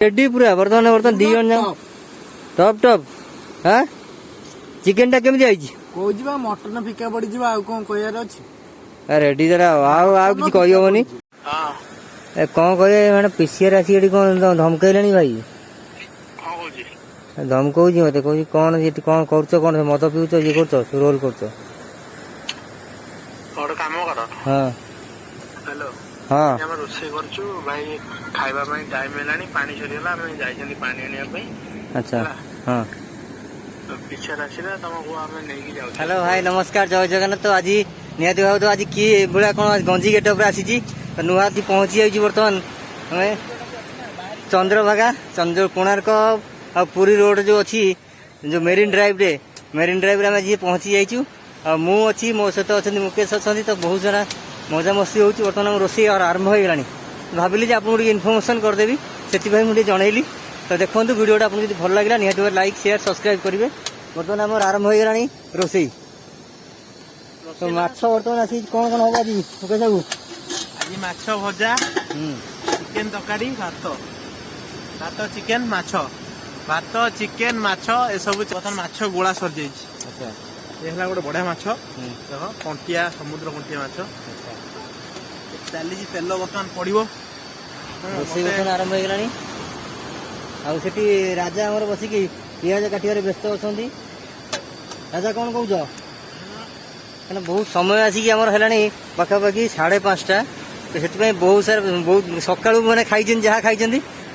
Ready पूरा बर्तमान बर्तमान दी जन जाओ टप टप हाँ चिकेन टा केମିତି आइछि कौजी बा मटन फिका पड़ी जिबा आ कोन कहयार अछि रेडी जरा आउ किछि कहि होबनी हां ए कोन कहे माने पीसीआर आसी एडी कोन धमकैलानी भाई हां कौजी धमकौजी मते कहू कोन एटी कोन करछो कोन मद पिउछो ये करछो रोल करछो और काम कर हां हेलो हां हम रोसे करछु भाई खाइबा में टाइम हेलानी पानी सरीला हम जाई जंदी पानी आनिया पे अच्छा हां पीछे आसीला तुमको हम नहीं की जाउ हेलो भाई नमस्कार जय जगन्नाथ तो आज निहाती भाव तो आज किए बुढ़ा कौन गंजी गेट उपर आसी नुहाती पहुंची जाइए बर्तमान हमें चंद्रभागा चंद्र कोणार्क आ पुरी रोड जो अच्छी जो मेरीन ड्राइव रे आम जी पहुंची जाइचु मु अच्छी मो सहित अच्छा मुकेश अच्छा तो बहुत सारा मजा मस्ती होती बर्तमान रोषे आरंभ हो गलानी भाविली आपको इनफर्मेशन करदेवी से मुझे जनइली तो देखो वीडियोटा आपको जो भल लगे निहाती लाइक शेयर सब्सक्राइब करेंगे बर्तमान आम आरंभ हो गलानी रोषे तो माछ बर्तमान आसी कौन कौन हम आज मुकेश बाबू आज माछ भजा चिकेन तकारी भात भात चिकेन माछ भात चिकेन माछ ए सब बर्तमान माछ गोला सर जाई अच्छा ये हला गोटे बढ़िया माछ देखो कंटिया समुद्र कंटिया माछ चली तेल बर्तमान पड़ो रोषे बर्तमान आरंभ हो गलानी आउटी राजा आमर बसिकी पियाज काटिबार व्यस्त अच्छा राजा कौन कौच मैंने बहुत समय आसिक आमर है पाखापाखि 5:30 तो से बहुत सारा बहुत सका मैंने खाई जहाँ खाई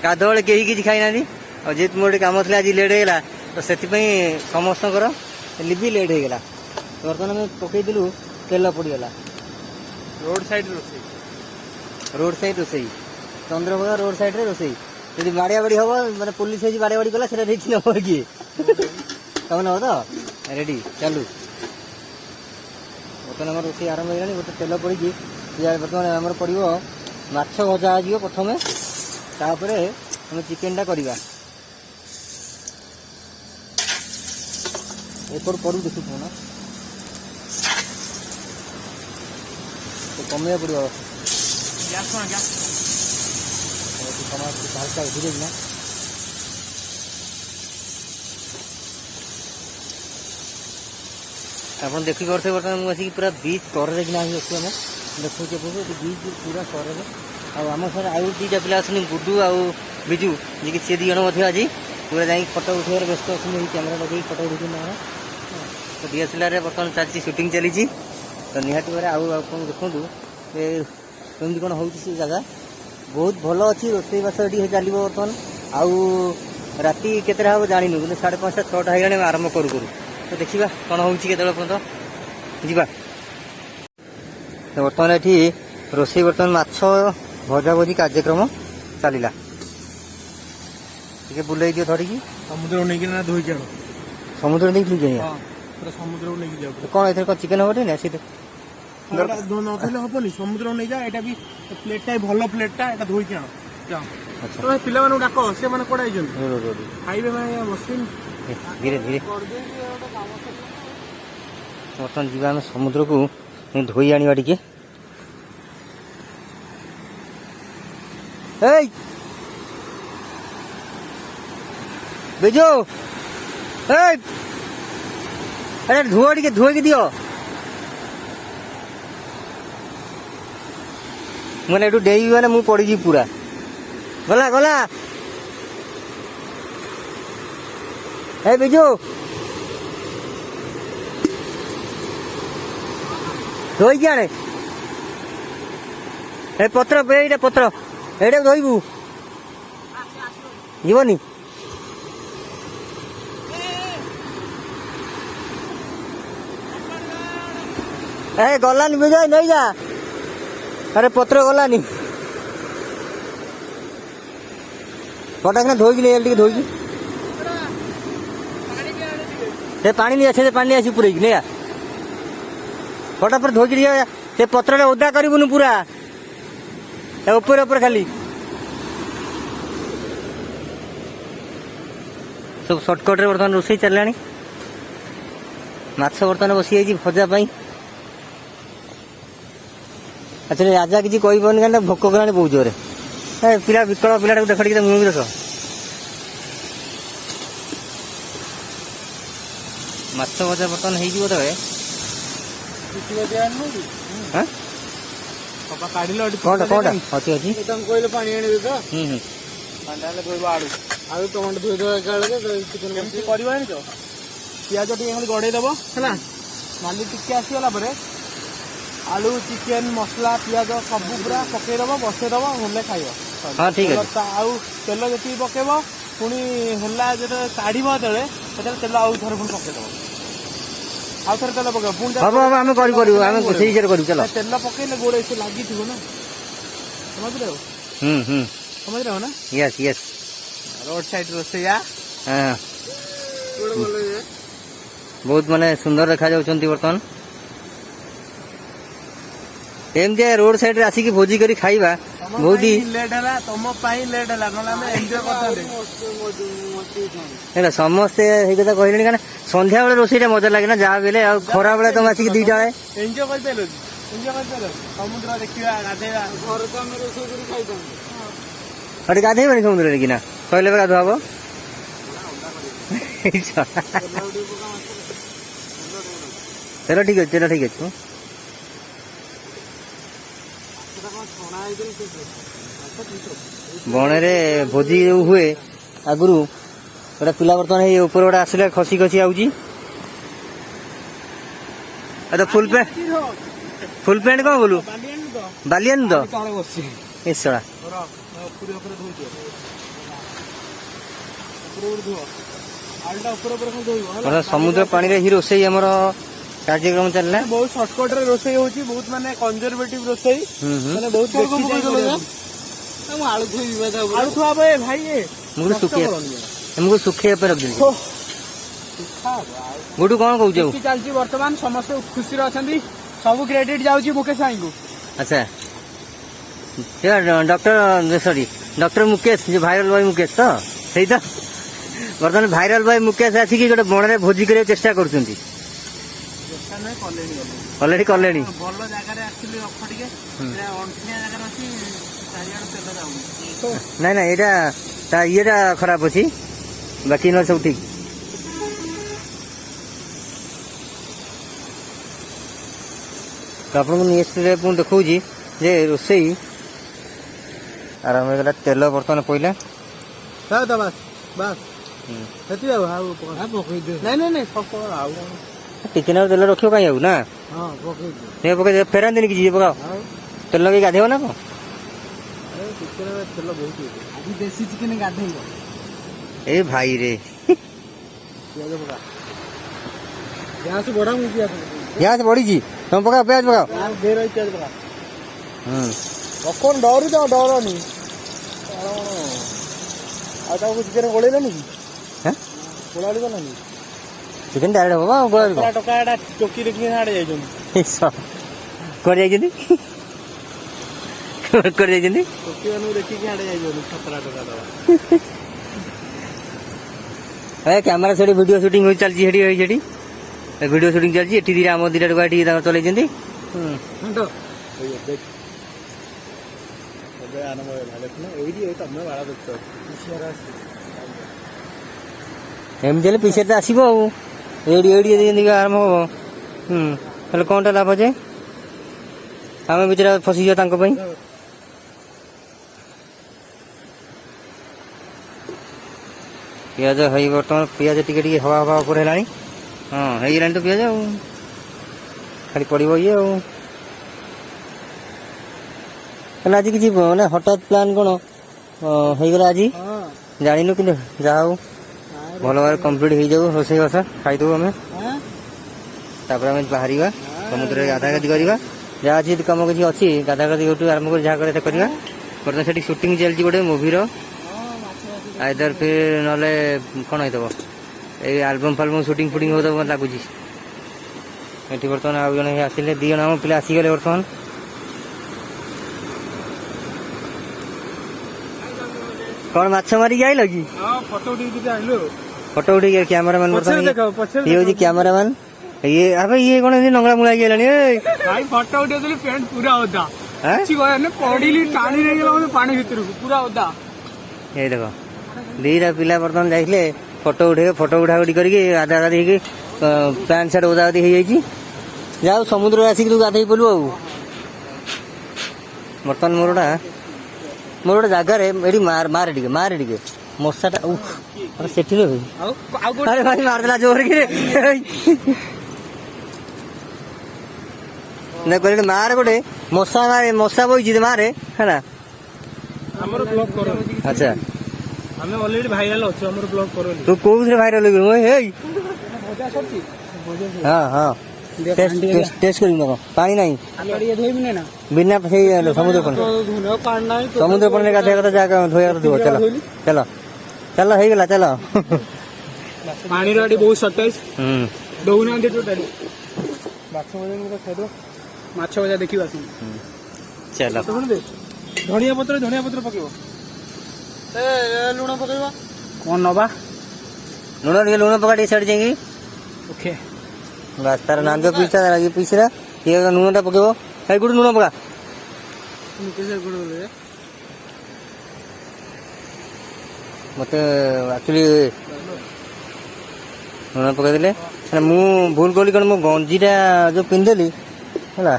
गाधोले कहीं किसी खाई ना और जेहतु मोटे कम थी आज लेट होगा तो से समस्त भी लेट होगा तो बर्तमान आम पकईलु तेल पड़गला रोड साइड रोषे चंद्रभागा रोड साइड रोषे যদি বাড়িয়া বাড়ি হব মানে পুলিশ হয়েছি বাড়িয়া বাড়ি গলা সেটা রিক্স নেব কি তবে নেব তো রেডি চালু বর্তমানে আমার রোষেই আরম্ভ হয়ে গেলানি গোটে তেল পড়িকি বর্তমানে আমার পড়ব মাছ ভজা হয়ে প্রথমে তারপরে আমি চিকেনটা করা এপট পড়ু দেখু না কমিয়া পড়ব গ্যাস গ্যাস হালকা ধীরে না ଆପଣ ଦେଖିପାରୁଥିବେ ବର୍ତ୍ତମାନ ମୁଁ ଆସିକି ପୁରା ବିଚ୍ କରରେ କିନା ଆସି ଅଛୁ ଆମେ ଦେଖୁଛୁ ଆପଣଙ୍କୁ ବିଚ୍ ପୁରା କରରେ ଆଉ ଆମ ସାର୍ ଆଉ ଦୁଇଟା ପିଲା ଅଛନ୍ତି ଗୁଡୁ ଆଉ ବିଜୁ ଯିଏକି ସେ ଦୁଇ ଜଣ ମଧ୍ୟ ଆଜି ପୁରା ଯାଇକି ଫଟୋ ଉଠାଇବାର ବ୍ୟସ୍ତ ଅଛନ୍ତି ଏଇ କ୍ୟାମେରା ଲଗେଇକି ଫଟୋ ଉଠାଉଛନ୍ତି ଆମର ତ ଡିଏସ୍ଏଲ୍ଆର୍ରେ ବର୍ତ୍ତମାନ ଚାଲିଛି ସୁଟିଂ ଚାଲିଛି ତ ନିହାତି ଭାବରେ ଆଉ ଆପଣ ଦେଖନ୍ତୁ କେମିତି କ'ଣ ହେଉଛି ସେ ଜାଗା बहुत भल अच्छी रोषेईबास ये चलो बर्तमान आउ राति केतटा हम जानी कि 5:30 6टा हो आरंभ करूँ तो देखा कौन हो पर्यटन जा तो बर्तमान ये रोषे बर्तमान माछ भजा भजी कार्यक्रम चलला टे बुले दियो धरिकी समुद्र नहीं धोई जाओ समुद्र नहीं समुद्र नहीं जाओ कौन एथर चिकेन हम ना सीधे नथले हबनी समुद्र नहीं जा एटा भी प्लेटटा भल प्लेटटा एटा धोई के जाओ अच्छा तो पिला मानु डाको से माने कोडा आइजन खाइबे माने बसिन धीरे धीरे बर्तमान जीवा हम समुद्र को धोई आनिबा टिके ए बेजो ए अरे धोई के दियो मैंने एटू डेई मैंने मुझे पड़ी पूरा गला गला ए बिजू धोई क्या ए पत्र एटा पत्र एटा धोबू जीवनी ए गलानी विजय नहीं जा अरे पत्र गलानी फटाक धोईकी नहीं टे धोईकी से पानी नहीं आसे पानी आसी पूरेकी नहीं फटाफट धोईकी से पत्र ओदा करूँ पूरा ऊपर ऊपर खाली सब सर्टकट रे बर्तमान रोषे चलला माछ बर्तमान बसी भजा अच्छा राजा किसी कही पानी क्या भोक कला बहुत जोरे पिला विकल पिला देख मुझे देख ମାଛ ଭଜା ବର୍ତ୍ତମାନ ହେଇଯିବ ତେବେ କିଛି ବଜେ ଆଣିନୁ କି ହାଁ ବାପା କାଢିଲ ଏଠି କଣଟା କଣଟା ଅଛି ଅଛି ତାଙ୍କୁ କହିଲେ ପାଣି ଆଣିବେ ତ ହୁଁ ପାଣି ଆଣିଲେ ଧୋଇବ ଆଳୁ ଆଳୁ ଟମାଟୋ ଧୋଇଦେବ ଏକାବେଳକେ ଚିକେନ କେମିତି କରିବ ଜାଣିଛ ପିଆଜ ଟିକେ ଖାଲି ଗଡ଼େଇ ଦେବ ହେଲା ନାଲି ଟିକେ ଆସିଗଲା ପରେ ଆଳୁ ଚିକେନ ମସଲା ପିଆଜ ସବୁ ପୁରା ପକେଇଦବ ବସେଇଦବ ହେଲେ ଖାଇବ ହଁ ଠିକ ଅଛି ଆଉ ତେଲ ଯେତିକି ପକେଇବ ପୁଣି ହେଲା ଯେତେବେଳେ କାଢିବ ସେତେବେଳେ ତେଲ ଆଉ ଥରେ ପୁଣି ପକେଇଦବ ଆଉ ଥରେ ତେଲ ପକେଇବ ପୁଣି ହବ ହବ ଆମେ କରିପାରିବୁ ଆମେ ସେଇ ବିଷୟରେ କରିବୁ ଚାଲ ତେଲ ପକେଇଲେ ଗୋଡେ ସେ ଲାଗିଥିବ ନା ସମଝିଲେ ସମଝିଲେ ନା ୟେସ୍ ୟେସ୍ ରୋଡ ସାଇଡ ରୋଷେଇଆ ହଁ ବହୁତ ମାନେ ସୁନ୍ଦର ଦେଖାଯାଉଛନ୍ତି ବର୍ତ୍ତମାନ ଏମିତି ରୋଡ ସାଇଡରେ ଆସିକି ଭୋଜି କରି ଖାଇବା ବହୁତ ଲେଟ୍ ହେଲା ତମ ପାଇଁ ଲେଟ୍ ହେଲା ନହେଲେ ଆମେ ଏନ୍ଜୟ କରିଥାନ୍ତେ ହେଲା ସମସ୍ତେ ସେଇ କଥା କହିଲେଣି କାରଣ ସନ୍ଧ୍ୟାବେଳେ ରୋଷେଇଟା ମଜା ଲାଗେ ନା ଯାହା ବି ହେଲେ ଆଉ ଖରା ବେଳେ ତମେ ଆସିକି 2ଟା ବେଳେ ଏନ୍ଜୟ କରିପାରିଲ ଏନ୍ଜୟ କରିପାରିଲ ସମୁଦ୍ର ଦେଖିବା ଗାଧେଇବା ଘରେ ତ ଆମେ ରୋଷେଇ କରି ଖାଇଥାନ୍ତୁ ଆଉ ଗାଧେଇବନି ସମୁଦ୍ରରେ କିନା କହିଲେ ଏବେ ଗାଧୁଆ ହବ ତେଲ ଠିକ ଅଛି ତେଲ ଠିକ ଅଛି ବଣରେ ଭୋଜି ଯୋଉ ହୁଏ ଆଗରୁ ଗୋଟେ ପିଲା ବର୍ତ୍ତମାନ ଏଇ ଉପରେ ଗୋଟେ ଆସିଲେ ଖସି ଖସି ଆଉଛି ଫୁଲ ପ୍ୟାଣ୍ଟ କଣ ବୋଲୁ ବାଲିଆନି ତ ଏସଳା ସମୁଦ୍ର ପାଣିରେ ହିଁ ରୋଷେଇ ଆମର କାର୍ଯ୍ୟକ୍ରମ ଚାଲିଲା ବହୁତ ସର୍ଟକଟ ରେ ରୋଷେଇ ହଉଛି ବହୁତ ମାନେ କନଜରଭେଟିଭ ରୋଷେଇ ମାନେ ବହୁତ ଆଳୁ ଥୁଆ ଭାଇ ଶୁଖେଇବା ପାଇଁ ରଖିଦେଲି ଗୁଡୁ କଣ କହୁଛୁ ଚାଲିଛି ବର୍ତ୍ତମାନ ସମସ୍ତେ ଖୁସିରେ ଅଛନ୍ତି ସବୁ କ୍ରେଡିଟ ଯାଉଛି ମୁକେଶ ଭାଇଙ୍କୁ ଆଚ୍ଛା ଡକ୍ଟର ମୁକେଶ ଯୋଉ ଭାଇରାଲ ବୟ ମୁକେଶ ତ ସେଇ ତ ବର୍ତ୍ତମାନ ଭାଇରାଲ ବୟ ମୁକେଶ ଆସିକି ଗୋଟେ ବଣରେ ଭୋଜି କରିବାକୁ ଚେଷ୍ଟା କରୁଛନ୍ତି ଅଲରେଡି କଲେଣି ଭଲ ଜାଗାରେ ଆକ୍ଚୁଆଲି ରଖ ଟିକେ ଅଣ୍ଠିଆ ଜାଗାରେ ଅଛି ଚାରିଆଡେ ତେଲ ଯାଉନି ନାଇଁ ନାଇଁ ଏଇଟା ତା ଇଏଟା ଖରାପ ଅଛି ବାକି ନହେଲେ ସବୁ ଠିକ ଆପଣଙ୍କୁ ନେକ୍ସଟ ପୁଣି ଦେଖଉଛି ଯେ ରୋଷେଇ ଆରମ୍ଭ ହେଇଗଲା ତେଲ ବର୍ତ୍ତମାନ ପଇଲା ଟିକେ ନା ତେଲ ରଖିବ କାଇଁ ଆଉ ନା ପକେଇ ଫେରାନ୍ତିନି କିଛି ପକାଅ ତେଲ ଲଗେଇ ଗାଧେଇବ ନା କଣ ଦେଶୀ ଚିକେନ ଗାଧେଇବ ଏ ଭାଇ ରେ ଗ୍ୟାସ ବଢିଛି ତମେ ପକାଅ ପିଆଜ ପକାଅ କଣ ଡରୁଛ ଡରନି ଆଉ ତାକୁ ଚିକେନ ଗୋଳେଇଲନି କି ଗୋଳାଳି ଗଲାନି ଚିକେନ ଡାଇରେକ୍ଟ ହବ ଆଉ ଗୋଳା ଟକା ଚୋକି ଦେଖିକି ଆଡେ ଯାଇଛନ୍ତି କୁଆଡେ ଯାଇଛନ୍ତି କୁଆଡେ ଯାଇଛନ୍ତି ଚୋକି ମାନଙ୍କୁ ଦେଖିକି ଆଡେ ଯାଇଛନ୍ତି 17 ଟଙ୍କା ଦବା କ୍ୟାମେରା ସେଠି ଭିଡିଓ ସୁଟିଂ ହଉଛି ଚାଲିଛି ସେଠି ଭିଡିଓ ସୁଟିଂ ଚାଲିଛି ଏଠି ଦିଟା ଆମ ଦିଟା ଟଙ୍କା ଏଠି ତାଙ୍କର ଚଲେଇଛନ୍ତି ଏମିତି ହେଲେ ପିସିଆର ତ ଆସିବ ଆଉ ଏଇଠି ଯେମିତି ଆରମ୍ଭ ହବ ହେଲେ କଣଟା ଲାଭ ଯେ ଆମେ ଭିତରେ ଫସିଯିବା ତାଙ୍କ ପାଇଁ ପିଆଜ ହେଇ ବର୍ତ୍ତମାନ ପିଆଜ ଟିକେ ଟିକେ ହବା ହବା ଉପରେ ହେଲାଣି ହଁ ହେଇଗଲାଣି ତ ପିଆଜ ଆଉ ଖାଲି ପଡିବ ଇଏ ଆଉ ହେଲେ ଆଜି କିଛି ମାନେ ହଠାତ୍ ପ୍ଲାନ୍ କଣ ହେଇଗଲା ଆଜି ଜାଣିନୁ କିନ୍ତୁ ଯାହା ହଉ ଭଲ ଭାବରେ କମ୍ପ୍ଲିଟ୍ ହେଇଯାଉ ରୋଷେଇବାସ ଖାଇଦେବୁ ଆମେ ତାପରେ ଆମେ ବାହାରିବା ସମୁଦ୍ରରେ ଗାଧାଗାଧି କରିବା ଯାହା ଅଛି କାମ କିଛି ଅଛି ଗାଧାଗାଧି ଗୋଟୁ ଆରମ୍ଭ କରି ଯାହା କରିବା କରିବା ବର୍ତ୍ତମାନ ସେଠି ସୁଟିଂ ଚାଲିଛି ଗୋଟେ ମୁଭିର ଆଇଦର ଫିର୍ ନହେଲେ କଣ ହେଇଥିବ ଏଇ ଆଲବମ୍ ଫାଲବମ୍ ସୁଟିଂ ଫୁଟିଂ ହଉଥିବ ମୋତେ ଲାଗୁଛି ଏଠି ବର୍ତ୍ତମାନ ଆଉ ଜଣେ ଆସିଲେ 2 ଜଣ ଆମ ପିଲା ଆସିଗଲେ ବର୍ତ୍ତମାନ କଣ ମାଛ ମାରିକି ଆଇଲ କି ଫଟୋ ଉଠେଇକି କ୍ୟାମେରାମ୍ୟାନ ବର୍ତ୍ତମାନ ଇଏ ହଉଛି କ୍ୟାମେରାମ୍ୟାନ ଇଏ କଣ ଏମିତି ନଙ୍ଗଳା ମୁଳା ହେଇଗଲାଣି ଫଟୋ ଉଠେଇଥିଲି ପ୍ୟାଣ୍ଟ ପୁରା ଓଦା ପଡିଲି ଟାଣି ନେଇଗଲା ମତେ ପାଣି ଭିତରକୁ ପୁରା ଓଦା ଏଇ ଦେଖ 2ଟା ପିଲା ବର୍ତ୍ତମାନ ଯାଇଥିଲେ ଫଟୋ ଉଠେଇବେ ଫଟୋ ଉଠାଉଠି କରିକି ଗାଧା ଗାଧି ହେଇକି ପ୍ୟାଣ୍ଟ ସାର୍ଟ ଓଦା ଓଦି ହେଇଯାଇଛି। ଯାଉ ସମୁଦ୍ରରେ ଆସିକି ତୁ ଗାଧେଇ ପଡ଼ିଲୁ ଆଉ। ବର୍ତ୍ତମାନ ମୋର ଗୋଟେ ଜାଗାରେ ଏଠି ମାରେ ଟିକେ ମଶାଟା ସେଠି ରେ ଆରେ ଭାଇ ମାରିଦେଲା ଜୋରେ କିରେ କହିଲେ ମାରେ ଗୋଟେ ମଶା ବଇଛି ମାରେ ହେଲା। ଆମର ବ୍ଲଗ କର। ଆଚ୍ଛା ଆମେ ଅଲରେଡି ଭାଇରାଲ ଅଛୁ, ଆମର ବ୍ଲଗ କର। ତୁ କୋଉଥିରେ ଭାଇରାଲ ହେଇଗଲୁ? ହେଇ ଭଜା ସରିଛି। ହଁ ଟେଷ୍ଟ କରିବି ନା ପାଣି ନାହିଁ ବିନା ସେଇ ସମୁଦ୍ର ପାଣିରେ ଗାଧୋଇବା କଥା ଯାହା ଧୋଇବା କଥା ଧୁଅ। ଚାଲ ହେଇଗଲା ଚାଲ। ପାଣିର ଏଠି ବହୁତ ସର୍ଟେଜ ଦଉନାହାନ୍ତି ଟୋଟାଲି। ମାଛ ଭଜା ଦେଖିବା ଚାଲ। ଧଣିଆ ପତ୍ର ପକେଇବ। ଲୁଣ ପକେଇବା କଣ ନବା? ଲୁଣ ପକା ଟିକେ ଛାଡ଼ି ଯାଇକି ଓକେ ବାସ୍ ତାର ନାଞ୍ଜ ପିସରା ଇଏ ଲୁଣଟା ପକେଇବ। ଏଇ ଗୋଟେ ଲୁଣ ପକା। ମତେ ଆକ୍ଚୁଆଲି ଲୁଣ ପକେଇଦେଲେ ମୁଁ ଭୁଲ କଲି କାରଣ ମୋ ଗଞ୍ଜିଟା ଯୋଉ ପିନ୍ଧିଦେଲି ହେଲା।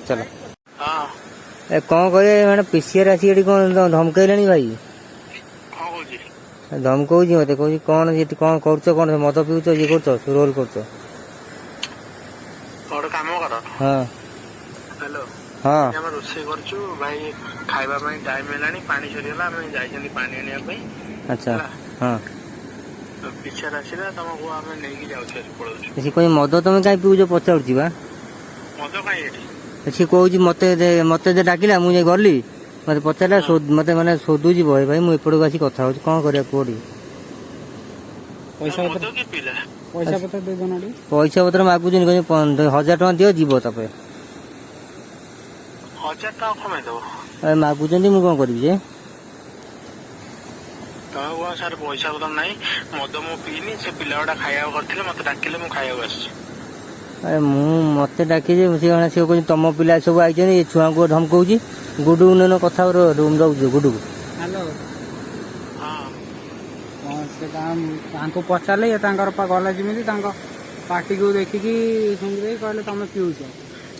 ଚାଲ ଏ କଣ କହିବେ ମାନେ ପିସିଆର ଆସିକି ଏଠି କଣ ଧମକେଇଲେଣି ଭାଇ। ଧମକଉଛି ମତେ କହୁଛି କଣ ସେଠି କଣ କରୁଛ କଣ ମଦ ପିଉଛ ଇଏ କରୁଛ ରୋଲ କରୁଛ। ଗୋଟେ କାମ କର। ହଁ ହ୍ୟାଲୋ ହଁ ଆମେ ରୋଷେଇ କରୁଛୁ ଭାଇ, ଖାଇବା ପାଇଁ ଟାଇମ ହେଲାଣି, ପାଣି ସରିଗଲା, ଆମେ ଯାଇଛନ୍ତି ପାଣି ଆଣିବା ପାଇଁ। ଆଚ୍ଛା ହଁ ପିଛାରେ ଆସିଲା ତମକୁ ଆମେ ନେଇକି ଯାଉଛୁ ପଳଉଛୁ। ସେ କହୁଛି ମଦ ତମେ କାହିଁ ପିଉଛ ପଚାରୁଛି ବା। ମଦ କାହିଁ ଏଠି? ସିଏ କହୁଛି ମତେ ଡାକିଲା ମୁଁ ଯାଇ ଗଲି ମତେ ପଚାରିଲା ମତେ ମାନେ ଶୋଧୁଛି ବହେ। ଭାଇ ମୁଁ ଏପଟକୁ ଆସି କଥା ହଉଛି କଣ କରିବା କୁହଠି। ପଇସା ପତ୍ର ମାଗୁଛନ୍ତି 1000 ଟଙ୍କା ଦିଅ ଯିବ ତାପରେ 1000 ଟଙ୍କା କମେଇ ଦବ ମାଗୁଛନ୍ତି ମୁଁ କଣ କରିବି ଯେ। ତମେ କୁହ ସାର୍ ପଇସା ପତ୍ର ନାହିଁ, ମଦ ମୁଁ ପିଇନି, ସେ ପିଲା ଗୁଡା ଖାଇବାକୁ କରିଥିଲେ ମତେ ଡାକିଲେ ମୁଁ ଖାଇବାକୁ ଆସିଛି। ମତେ ଡାକିଛି ସେ କହୁଛି ତମ ପିଲା ସବୁ ଆଇଛନ୍ତି ଏ ଛୁଆଙ୍କୁ ଧମକଉଛି। ଗୁଡୁ ନହେଲେ କଥା ରୁମ୍ ରହୁଛୁ ଗୁଡୁକୁ। ହ୍ୟାଲୋ ସେ ତାଙ୍କୁ ପଚାରିଲେ ତାଙ୍କର ଗଲା ଯେମିତି ତାଙ୍କ ପାର୍ଟିକୁ ଦେଖିକି ଶୁଣିଦେଇ କହିଲେ ତମେ ପିଉଛ।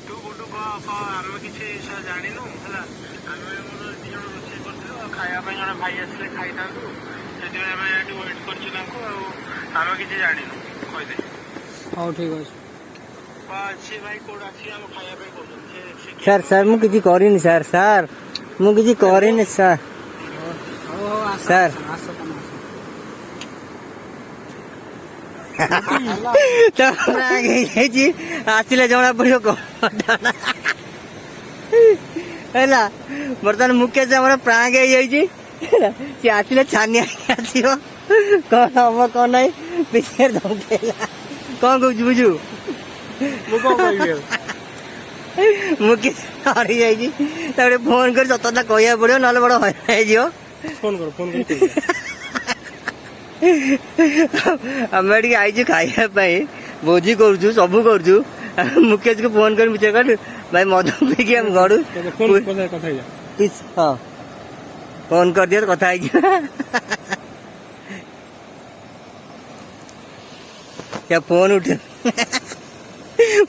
ତୁ ଗୁଡୁ ଆମେ କିଛି ଜାଣିନୁ ହେଲା। ଆମେ ଆମର 2 ଜଣ ରୋଷେଇ କରିଥିଲୁ, ଖାଇବା ପାଇଁ ଜଣେ ଭାଇ ଆସିଲେ ଖାଇଥାନ୍ତୁ, ସେଥିପାଇଁ ଆମେ ଏଠି ୱେଟ୍ କରିଛୁ ତାଙ୍କୁ, ଆଉ ଆମେ କିଛି ଜାଣିନୁ କହିଦେ। ହଉ ଠିକ ଅଛି। ସେ ଭାଇ କୋଉଠି ଆସିକି ଆମ ଖାଇବା ପାଇଁ କହୁଛନ୍ତି। ସାର୍ ମୁଁ କିଛି କରିନି ସାର୍ ମୁଁ କିଛି କରିନି ସାର୍। ହେଇଯାଇଛି ଆସିଲେ ଜଣା ପଡିବ କଣ ହେଲା। ବର୍ତ୍ତମାନ ମୁକେଶ ଆମର ପ୍ରାଙ୍କ୍ ହେଇଯାଇଛି ସେ ଆସିଲେ ଛାନିଆ ଆସିବ କଣ ହବ କଣ ନାହିଁ ପିଛରେ ଧମକେଇଲା। କଣ କହୁଛୁ ବୁଝୁ? ମୁଁ କିଛି ହରି ଯାଇଛି ତାପରେ ଫୋନ କରି ସତତା କହିବାକୁ ପଡିବ ନହେଲେ ବଡ ହଇରାଣ ହେଇଯିବ। ଆମେ ଟିକେ ଆଇଛୁ ଖାଇବା ପାଇଁ, ଭୋଜି କରୁଛୁ ସବୁ କରୁଛୁ। ମୁକେଶକୁ ଫୋନ କରି ମିଛ କହିଲୁ ଭାଇ ମଦ ପିଇକି ଆମେ ଘରୁ ହଁ ଫୋନ କରିଦିଅ କଥା ହେଇଯିବା।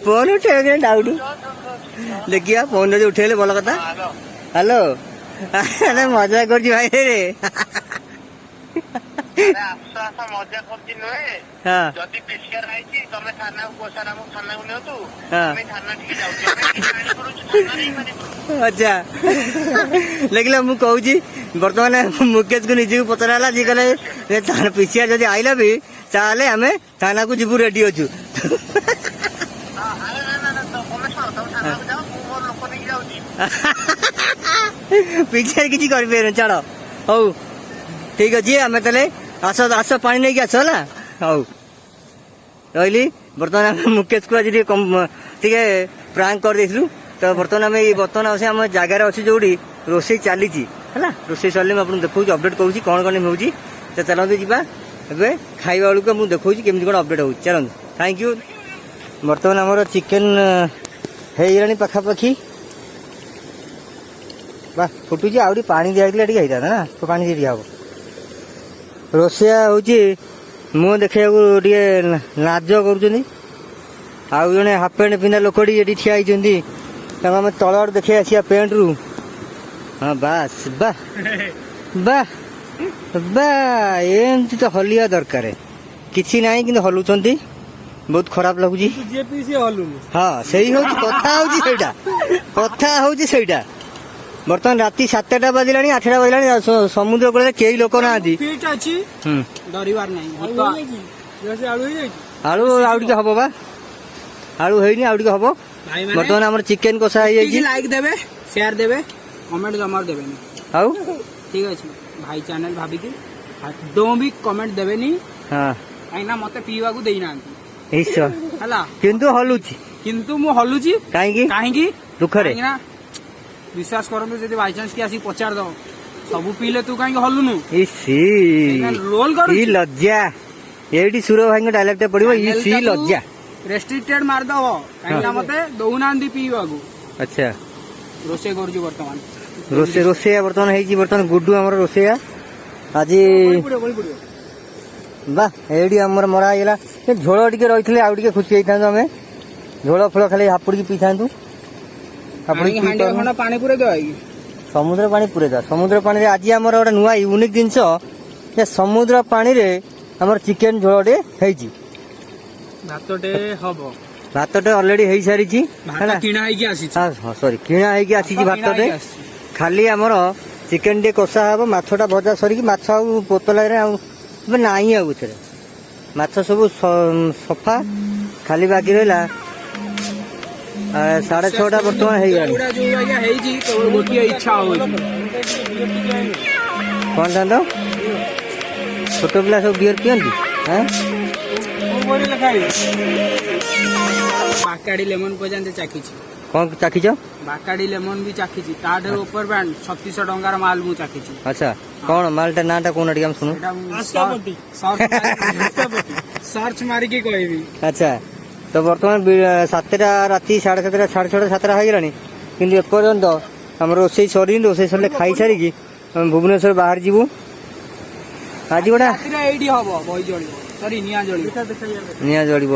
ଫୋନ ଉଠେଇବ ଡାଉଟ ଦେଖିବା ଫୋନ ଯଦି ଉଠେଇଲେ ଭଲ କଥା। ହ୍ୟାଲୋ ମଜା କରୁଛି ଭାଇ ରେ। ମଜା କରୁଛି ନୁହେଁ, ଯଦି ପିସିଆର ହେଇଛି ତମେ ଥାନାକୁ ନିଅନ୍ତୁ, ଆମେ ଥାନା ଟିକେ ଯାଉଛୁ। ଆଚ୍ଛା ଦେଖିଲା ମୁଁ କହୁଛି ବର୍ତ୍ତମାନ ମୁକେଶକୁ ନିଜକୁ ପଚରା ହେଲା, ଯିଏ କହିଲେ ପିସିଆର ଯଦି ଆଇଲା ବି ତାହେଲେ ଆମେ ଥାନାକୁ ଯିବୁ ରେଡି ଅଛୁ। ପିସିଆର କିଛି କରିପାରିବନି ଛାଡ। ହଉ ଠିକ ଅଛି ଆମେ ତାହେଲେ ଆସ ପାଣି ନେଇକି ଆସ ହେଲା। ହଉ ରହିଲି। ବର୍ତ୍ତମାନ ଆମେ ମୁକେଶକୁ ଆଜି ଟିକେ ପ୍ରାଙ୍କ କରିଦେଇଥିଲୁ। ତ ବର୍ତ୍ତମାନ ଆମେ ଆମ ଜାଗାରେ ଅଛୁ ଯୋଉଠି ରୋଷେଇ ଚାଲିଛି ହେଲା। ରୋଷେଇ ସରିଲେ ମୁଁ ଆପଣଙ୍କୁ ଦେଖଉଛି, ଅପଡେଟ୍ କରୁଛି କଣ ହେଉଛି। ତ ଚାଲନ୍ତୁ ଯିବା ଏବେ ଖାଇବା ବେଳକୁ ମୁଁ ଦେଖଉଛି କେମିତି କଣ ଅପଡେଟ୍ ହେଉଛି। ଚାଲନ୍ତୁ ଥ୍ୟାଙ୍କ ୟୁ। ବର୍ତ୍ତମାନ ଆମର ଚିକେନ ହେଇଗଲାଣି ପାଖାପାଖି, ବା ଫୁଟୁଛି। ଆହୁରି ପାଣି ଦିଆଯାଇଥିଲା ଟିକେ ହେଇଥାନ୍ତା ନା, ପାଣି ଦିଆ ହବ। ରୋଷେଇଆ ହଉଛି मुह देखा लाज कर जड़े हाफ पैंट पिंधा लोकटी ये ठिया आम तल आड़ देखे आसिया पैंट रू हाँ बास बाह बाह बाह एमती तो हलिया दरकार किसी ना कि हलुंट बहुत खराब लगुच हाँ से कथा हूँ बर्तमान राति 7टा बाजिला 8टा बाजिला समुद्र कूल कई लोक ना आलू आउ टे हम बा आलू है आउ टे हम बर्तमान आम चिकेन कषा लाइक देवे शेयर देवे कमेंट जमा देवे आउ ठीक अच्छे भाई चैनल भाविकी दो भी कमेंट देवे हाँ कहीं मत पीवा को देना किंतु हलुची किंतु मु हलुची कहीं दुखरे विश्वास करते जब बाईचान्स की आसी पचार दो सब पीले तू कहीं हलुनु रोल कर लज्जा ये सुर भाई डायलॉग पड़ो सी लज्जा रेस्ट्रिक्टेड मारदव कहीं मत दौना पीवा को अच्छा रोसे कर बर्तमान रोसे बर्तमान बर्तमान गुड्डू आम रोसे आज बा ये आमर मरा होगा झोल टे रही आउ टे खुशी होता आम झोल फल खाली हापुड़ी पी था पानी पूरे दो समुद्र पानी पूरे दा समुद्र पानी आज आम गोटे नुआ यूनिक जिनस समुद्र पानी रे आमर चिकेन झोलटे भातटे अलरेडी हो सारी सॉरी किणा आसी भातटे खाली आमर चिकेन टे कषा हम माछटा भजा सरिकी माछ आउ पोतला नाई आउ माछ सब सफा खाली बाकी रहा 6:30 बर्तमान कौन था छोट पिला सब बियर पियंती बाकाड़ी लेमन पर्यंत चाखी कौन चाखीच बाकाड़ी लेमन भी चाखी ताठे ऊपर ब्रांड 3600 टंकार माल मु चाखी अच्छा कौन मालटा नाटा कौन टे सुनु सर्च मारिकी कहबी अच्छा तो बर्तमान 7टा राति 7:30 6:30 7टा हो गलानी किंतु एपर्यंत आम रोसे सरी रोसे सरले खाई सारिकी भुवनेश्वर बाहर जीवु आज गोटा निया जलिब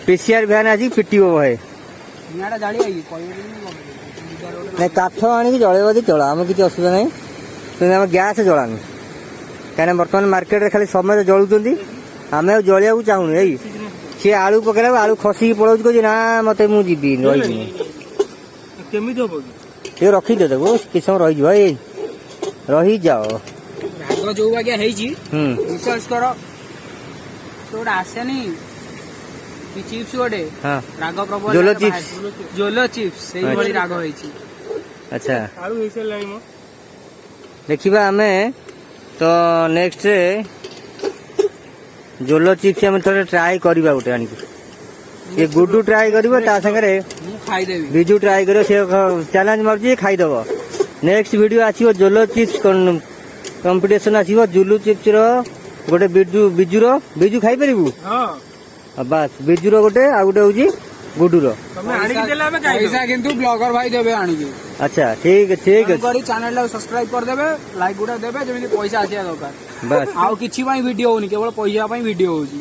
पीसीआर भ्यान आज फिटिब भाई नहीं काठ आनिक जलैब चल आम किसी असुविधा नहीं कि आम गैस जलानी कहीं बर्तमान मार्केट खाली समय जलुंट आम जलिया चाहूनी यही सी आलू पकड़ा आलू खसिक पड़ो कह ना मत मुझे ये रखीदे देखो किस समय रही रही जाओ जो विश्वास कर गोटे आसेनी चिप्स गोटे राग प्रबल जोलो चिप्स से भाई राग होई अच्छा देखिबा आमे तो नेक्स्ट जोलो चिप्स आम थोड़े ट्राए करवा गोटे आनी ये गुड्डू ट्राए कर बिजू ट्राए कर चैलेंज मार्च खाईदेव नेक्स्ट वीडियो आसो जोलो चिप्स कंपिटिशन आसो जुलू चिप्स रोटे बिजूर बिजू खाई पारू बास बिजूर गोटे आ गोटे हूँ गुड्डूर ब्लॉगर भाई देवे आनिकी अच्छा ठीक ठीक है चैनल सब्सक्राइब कर देबे लाइक गुडा देबे जमी पैसा आसिया दरकार बस आउ किछि भाई वीडियो होनी केवल पैसा भाई वीडियो होची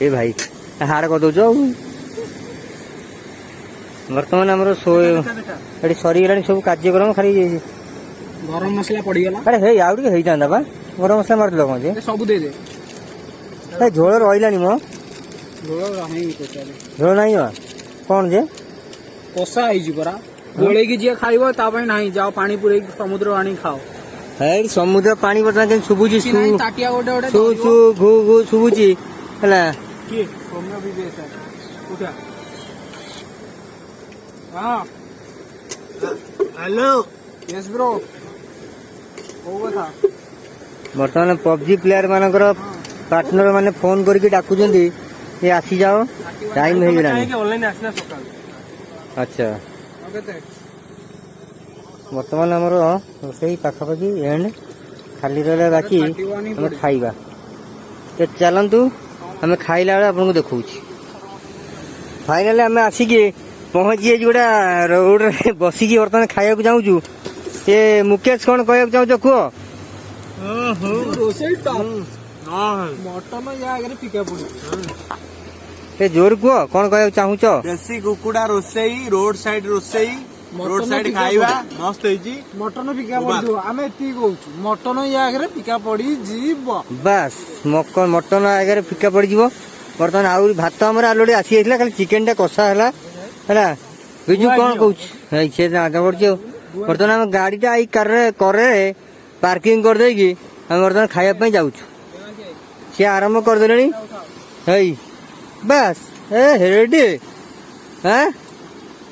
ए भाई हार कर दो बर्तमान आमर सरी गलानी सब कार्यक्रम खाली गरम मसला पड़ी गला अरे हे आउ टे होता बा गरम मसला मार कौन जे सब दे दे झोल रही मो झोल नहीं कौन जे कषा होरा गोले जी खाइब नहीं जाओ पानी पूरे समुद्र आनी खाओ है समुद्र पानी बर्तमान शुभुची ताटिया गोटे सु सु घु घु शुभुची है हेलो यस ब्रो बर्तमान पबजी प्लेयर मानकर पार्टनर माने फोन करके डाकुचंत ये आसी जाओ टाइम हो गला अच्छा बर्तमान आमर रोसई पाखापाखि एंड खाली रहा बाकी आम खाइबा चलतु आम खाइला बेले आपको देखा फाइनाली आम आसिकी पहुँची गोटा रोड रे बसिकी बर्तमान खाया चाहूँ ये मुकेश कौन कहना चाहूँ कह ମଟନ ୟା ଆଗରେ ଫିକା ପଡୁଛି। ଏ ଜୋର କୁହ କଣ କହିବାକୁ ଚାହୁଁଛ? ଦେଶୀ କୁକୁଡା ରୋଷେଇ, ରୋଡ ସାଇଡ ରୋଷେଇ, ରୋଡ ସାଇଡ ଖାଇବା ମସ୍ତ ହେଇଛି। ମଟନ ଫିକା ପଡିଯିବ, ଆମେ ଏତିକି କହୁଛୁ। ମଟନ ୟା ଆଗରେ ଫିକା ପଡିଯିବ। ବାସ୍ ମଟନ ଆଗରେ ଫିକା ପଡିଯିବ। ବର୍ତ୍ତମାନ ଆହୁରି ଭାତ ଆମର ଅଲରେଡି ଆସି ଯାଇଥିଲା, ଖାଲି ଚିକେନ ଟା କଷା ହେଲା ହେଲା। ବିଜୁ କଣ କହୁଛୁ? ସେ ଆଗ ପଡୁଛି ଆଉ। ବର୍ତ୍ତମାନ ଆମ ଗାଡିଟା ଏଇ କରରେ ପାର୍କିଂ କରିଦେଇକି ଆମେ ବର୍ତ୍ତମାନ ଖାଇବା ପାଇଁ ଯାଉଛୁ। ସିଏ ଆରମ୍ଭ କରିଦେଲେଣି। ହେଇ ବାସ୍ ରେଡି।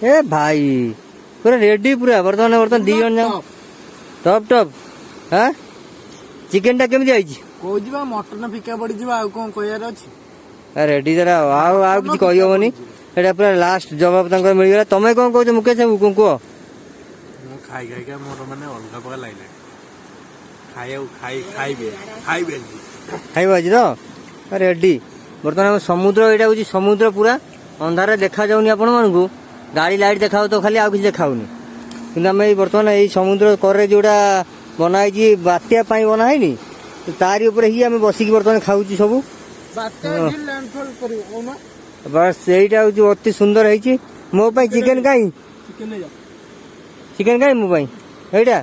ଏ ଭାଇ ପୁରା ରେଡି ପୁରା। ବର୍ତ୍ତମାନ ଦି ଜଣ ଯାକ ଟପ୍ ଟପ୍। ଚିକେନ ଟା କେମିତି ହେଇଛି? କହୁଛି ବା ମଟନ ଫିକା ପଡିଯିବ, ଆଉ କଣ କହିବାର ଅଛି? ରେଡି ତାର ଆଉ କିଛି କହିହବନି। ଏଇଟା ପୁରା ଲାଷ୍ଟ ଜବାବ ତାଙ୍କର ମିଳିଗଲା। ତମେ କଣ କହୁଛ ମୁକେଶ ବାବୁ କୁହ? ମୁଁ ଖାଇ ଖାଇକା ମୋର ମାନେ ଅଲଗା ପ୍ରକାର ଲାଗିଲା। ଖାଇବେ ଖାଇବ ଆଜି ତ ରେଡି। ବର୍ତ୍ତମାନ ଆମ ସମୁଦ୍ର, ଏଇଟା ହଉଛି ସମୁଦ୍ର ପୁରା ଅନ୍ଧାରରେ ଦେଖାଯାଉନି ଆପଣ ମାନଙ୍କୁ। ଗାଡି ଲାଇଟ୍ ଦେଖାଉ ତ ଖାଲି, ଆଉ କିଛି ଦେଖାଉନି। କିନ୍ତୁ ଆମେ ଏଇ ବର୍ତ୍ତମାନ ଏଇ ସମୁଦ୍ର କରରେ ଯୋଉଟା ବନା ହେଇଛି ବାତ୍ୟା ପାଇଁ ବନା ହେଇନି, ତାରି ଉପରେ ହିଁ ଆମେ ବସିକି ବର୍ତ୍ତମାନ ଖାଉଛୁ ସବୁ। ବାସ୍ ସେଇଟା ହଉଛି ଅତି ସୁନ୍ଦର ହେଇଛି। ମୋ ପାଇଁ ଚିକେନ କାଇଁ ମୋ ପାଇଁ ଏଇଟା।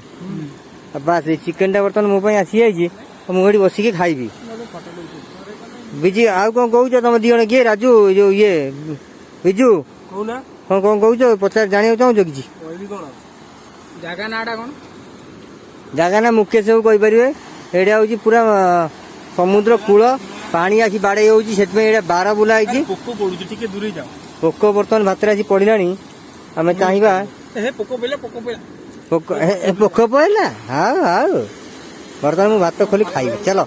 ବାସ୍ ଏଇ ଚିକେନ ଟା ବର୍ତ୍ତମାନ ମୋ ପାଇଁ ଆସିଯାଇଛି। ମୁଁ ଏଠି ବସିକି ଖାଇବି। ବିଜୁ ଆଉ କଣ କହୁଛ? ତମ ଦି ଜଣ କିଏ? ରାଜୁ ଯୋଉ ଇଏ ବିଜୁ କହୁନା କଣ କହୁଛ? ପଚାର ଜାଣିବାକୁ ଚାହୁଁଛ କିଛି? କହିବି କଣ? ଜାଗା ନାଁଟା କଣ? ଜାଗା ନା ମୁକେଶ ବାବୁ କହିପାରିବେ। ଏଇଟା ହଉଛି ପୁରା ସମୁଦ୍ର କୂଳ, ପାଣି ଆସି ବାଡେଇ ହଉଛି, ସେଥିପାଇଁ ଏଇଟା ବାର ବୁଲା ହେଇଛି। ପୋକ ପଡୁଛି, ଟିକେ ଦୂରେଇ ଯାଅ। ପୋକ ବର୍ତ୍ତମାନ ଭାତରେ ଆସି ପଡିଲାଣି। ଆମେ ଚାହିଁବା ପୋକ ପଇଲା। ପୋକ ପଇଲା। ଆଉ ବର୍ତ୍ତମାନ ମୁଁ ଭାତ ଖୋଲି ଖାଇବି। ଚାଲ।